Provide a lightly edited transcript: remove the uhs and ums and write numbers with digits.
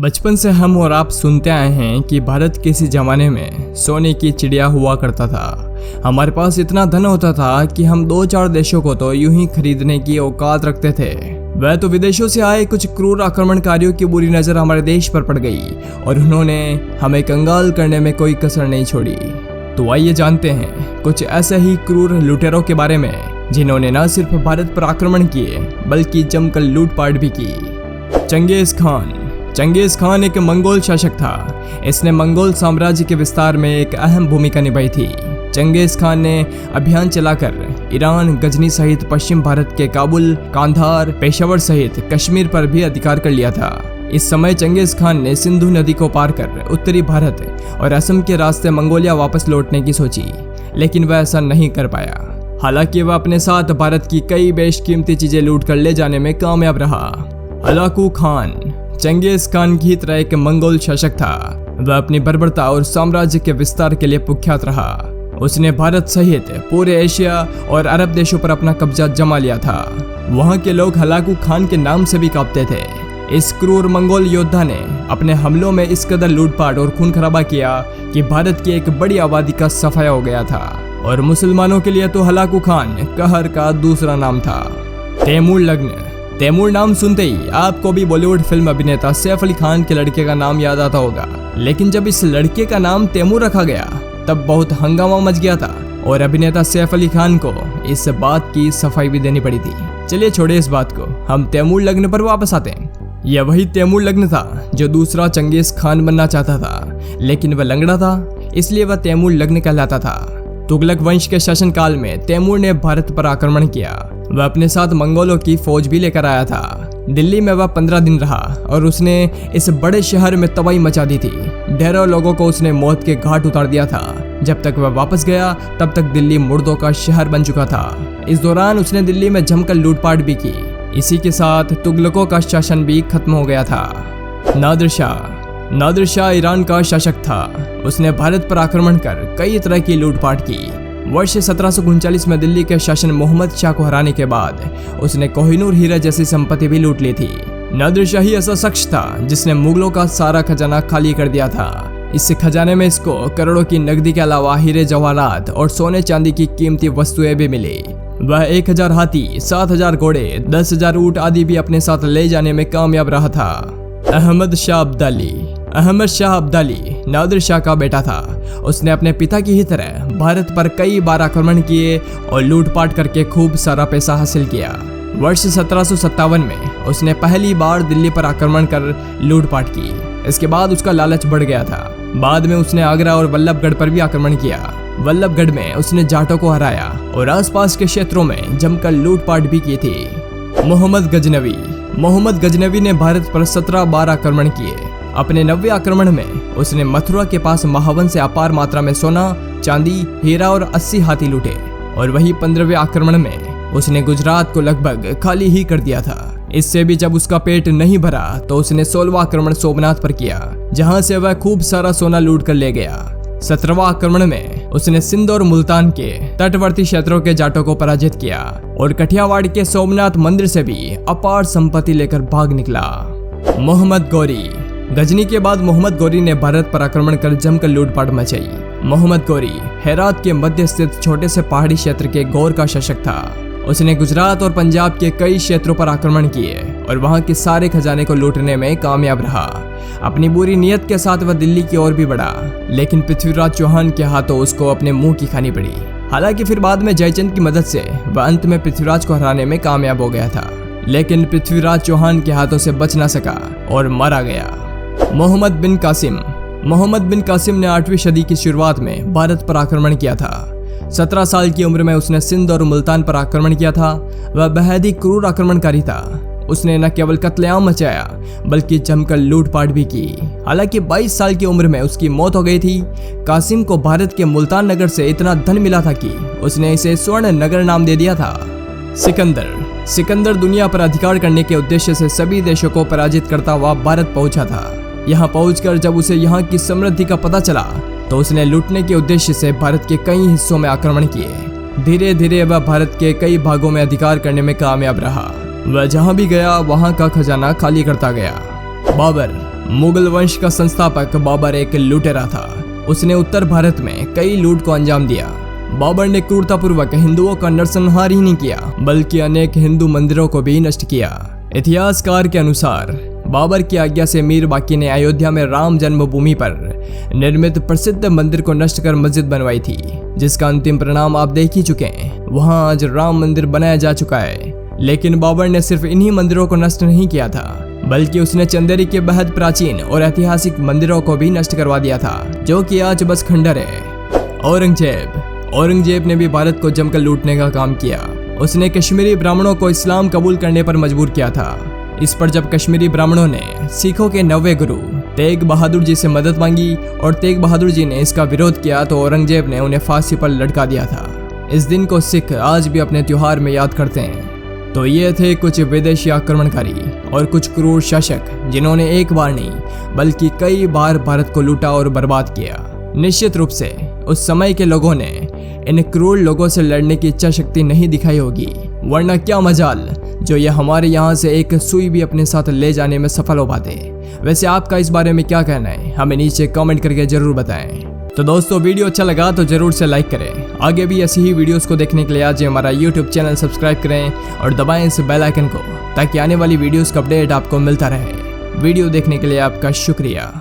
बचपन से हम और आप सुनते आए हैं कि भारत किसी जमाने में सोने की चिड़िया हुआ करता था। हमारे पास इतना धन होता था कि हम 2-4 देशों को तो यूं ही खरीदने की औकात रखते थे। वह तो विदेशों से आए कुछ क्रूर आक्रमणकारियों की बुरी नजर हमारे देश पर पड़ गई और उन्होंने हमें कंगाल करने में कोई कसर नहीं छोड़ी। तो आइए जानते हैं कुछ ऐसे ही क्रूर लुटेरों के बारे में जिन्होंने न सिर्फ भारत पर आक्रमण किए बल्कि जमकर लूटपाट भी की। चंगेज खान एक मंगोल शासक था। इसने मंगोल साम्राज्य के विस्तार में एक अहम भूमिका निभाई थी। चंगेज खान ने अभियान चलाकर ईरान, गजनी सहित पश्चिम भारत के काबुल, कांधार, पेशावर सहित कश्मीर पर भी अधिकार कर लिया था। इस समय चंगेज खान ने सिंधु नदी को पार कर उत्तरी भारत और असम के रास्ते मंगोलिया वापस लौटने की सोची, लेकिन वह ऐसा नहीं कर पाया। हालांकि वह अपने साथ भारत की कई बेशकीमती चीजें लूट कर ले जाने में कामयाब रहा। हलाकू खान चंगेज खान की तरह एक मंगोल शासक था। वह अपनी बर्बरता और साम्राज्य के विस्तार के लिए कुख्यात रहा। उसने भारत सहित पूरे एशिया और अरब देशों पर अपना कब्जा जमा लिया था। वहां के लोग हलाकू खान के नाम से भी कांपते थे। इस क्रूर मंगोल योद्धा ने अपने हमलों में इस कदर लूटपाट और खून खराबा किया कि भारत की एक बड़ी आबादी का सफाया हो गया था। और मुसलमानों के लिए तो हलाकू खान कहर का दूसरा नाम था। तैमूर नाम सुनते ही आपको भी बॉलीवुड फिल्म अभिनेता सैफ अली खान के लड़के का नाम याद आता होगा। लेकिन जब इस लड़के का नाम तैमूर रखा गया तब बहुत हंगामा मच गया था और अभिनेता सैफ अली खान को इस बात की सफाई भी देनी पड़ी थी। चलिए छोड़े इस बात को, हम तैमूर लग्न पर वापस आते हैं। यह वही तैमूर लग्न था जो दूसरा चंगेज खान बनना चाहता था, लेकिन वह लंगड़ा था, इसलिए वह तैमूर लग्न कहलाता था। तुगलक वंश के शासनकाल में तैमूर ने भारत पर आक्रमण किया। वह अपने साथ मंगोलों की फौज भी लेकर आया था। दिल्ली में वह 15 दिन रहा और उसने इस बड़े शहर में तबाही मचा दी थी। ढेरों लोगों को उसने मौत के घाट उतार दिया था। जब तक वह वापस गया तब तक दिल्ली मुर्दों का शहर बन चुका था। इस दौरान उसने दिल्ली में जमकर लूटपाट भी की। इसी के साथ तुगलकों का शासन भी खत्म हो गया था। नादिर शाह ईरान का शासक था। उसने भारत पर आक्रमण कर कई तरह की लूटपाट की। वर्ष 1739 में दिल्ली के शासन मोहम्मद शाह को हराने के बाद उसने कोहिनूर हीरा जैसी संपत्ति भी लूट ली थी। नादिर शाह ही ऐसा शख्स था जिसने मुगलों का सारा खजाना खाली कर दिया था। इस खजाने में इसको करोड़ों की नकदी के अलावा हीरे जवाहरात और सोने चांदी की कीमती वस्तुएं भी मिली। वह 1000 हाथी, 7000 घोड़े, 10,000 ऊंट आदि भी अपने साथ ले जाने में कामयाब रहा था। अहमद शाह अब्दाली नादिर शाह का बेटा था। उसने अपने पिता की ही तरह भारत पर कई बार आक्रमण किए और लूटपाट करके खूब सारा पैसा हासिल किया। वर्ष 1757 में उसने पहली बार दिल्ली पर आक्रमण कर लूटपाट की। इसके बाद उसका लालच बढ़ गया था। बाद में उसने आगरा और वल्लभगढ़ पर भी आक्रमण किया। वल्लभगढ़ में उसने जाटों को हराया और आसपास के क्षेत्रों में जमकर लूटपाट भी की थी। मोहम्मद गजनवी ने भारत पर 17 बार आक्रमण किए। अपने 90वें आक्रमण में उसने मथुरा के पास महावन से अपार मात्रा में सोना, चांदी, हीरा और 80 हाथी लूटे। और वही 15वें आक्रमण में उसने गुजरात को लगभग खाली ही कर दिया था। इससे भी जब उसका पेट नहीं भरा तो उसने 16वां आक्रमण सोमनाथ पर किया, जहां से वह खूब सारा सोना लूट कर ले गया। 17वां आक्रमण में उसने सिंध और मुल्तान के तटवर्ती क्षेत्रों के जाटों को पराजित किया और कठियावाड़ के सोमनाथ मंदिर से भी अपार संपत्ति लेकर भाग निकला। मोहम्मद गौरी गजनी के बाद मोहम्मद गौरी ने भारत पर आक्रमण कर जमकर लूटपाट मचाई। मोहम्मद गौरी हेरात के मध्य स्थित छोटे से पहाड़ी क्षेत्र के गौर का शासक था। उसने गुजरात और पंजाब के कई क्षेत्रों पर आक्रमण किए और वहां के सारे खजाने को लूटने में कामयाब रहा। अपनी बुरी नीयत के साथ वह दिल्ली की ओर भी बढ़ा, लेकिन पृथ्वीराज चौहान के हाथों उसको अपने मुंह की खानी पड़ी। हालांकि फिर बाद में जयचंद की मदद से वह अंत में पृथ्वीराज को हराने में कामयाब हो गया था, लेकिन पृथ्वीराज चौहान के हाथों से बच ना सका और मारा गया। मोहम्मद बिन कासिम ने 8वीं सदी की शुरुआत में भारत पर आक्रमण किया था। 17 साल की उम्र में उसने सिंध और मुल्तान पर आक्रमण किया था। वह बेहद ही क्रूर आक्रमणकारी था। उसने न केवल कत्लेआम मचाया बल्कि जमकर लूटपाट भी की। हालांकि 22 साल की उम्र में उसकी मौत हो गई थी। कासिम को भारत के मुल्तान नगर से इतना धन मिला था कि उसने इसे स्वर्ण नगर नाम दे दिया था। सिकंदर दुनिया पर अधिकार करने के उद्देश्य से सभी देशों को पराजित करता हुआ भारत पहुंचा था। यहाँ पहुंचकर जब उसे यहाँ की समृद्धि का पता चला तो उसने लूटने के उद्देश्य से भारत के कई हिस्सों में आक्रमण किए। धीरे धीरे वह भारत के कई भागों में अधिकार करने में कामयाब रहा। वह जहाँ भी गया वहाँ का खजाना खाली करता गया। मुगल वंश का संस्थापक बाबर एक लुटेरा था। उसने उत्तर भारत में कई लूट को अंजाम दिया। बाबर ने क्रूरतापूर्वक हिंदुओं का नरसंहार ही नहीं किया, बल्कि अनेक हिंदू मंदिरों को भी नष्ट किया। इतिहासकार के अनुसार बाबर की आज्ञा से मीर बाकी ने अयोध्या में राम जन्मभूमि पर निर्मित प्रसिद्ध मंदिर को नष्ट कर मस्जिद बनवाई थी, जिसका अंतिम परिणाम आप देख ही चुके हैं। वहां आज राम मंदिर बनाया जा चुका है। लेकिन बाबर ने सिर्फ इन्हीं मंदिरों को नष्ट नहीं किया था, बल्कि उसने चंदेरी के बेहद प्राचीन और ऐतिहासिक मंदिरों को भी नष्ट करवा दिया था, जो कि आज बस खंडर है। औरंगजेब ने भी भारत को जमकर लूटने का काम किया। उसने कश्मीरी ब्राह्मणों को इस्लाम कबूल करने पर मजबूर किया था। इस पर जब कश्मीरी ब्राह्मणों ने सिखों के 9वें गुरु तेग बहादुर जी से मदद मांगी और तेग बहादुर जी ने इसका विरोध किया, तो औरंगजेब ने उन्हें फांसी पर लटका दिया था। इस दिन को सिख आज भी अपने त्योहार में याद करते हैं। तो ये थे कुछ विदेशी आक्रमणकारी और कुछ क्रूर शासक, जिन्होंने एक बार नहीं बल्कि कई बार भारत को लूटा और बर्बाद किया। निश्चित रूप से उस समय के लोगों ने इन क्रूर लोगों से लड़ने की इच्छा शक्ति नहीं दिखाई होगी, वरना क्या मजाल जो ये हमारे यहाँ से एक सुई भी अपने साथ ले जाने में सफल हो पाते। वैसे आपका इस बारे में क्या कहना है, हमें नीचे कमेंट करके जरूर बताएं। तो दोस्तों, वीडियो अच्छा लगा तो जरूर से लाइक करें। आगे भी ऐसी ही वीडियोस को देखने के लिए आज हमारा YouTube चैनल सब्सक्राइब करें और दबाएं इस बेल आइकन को, ताकि आने वाली वीडियोस का अपडेट आपको मिलता रहे। वीडियो देखने के लिए आपका शुक्रिया।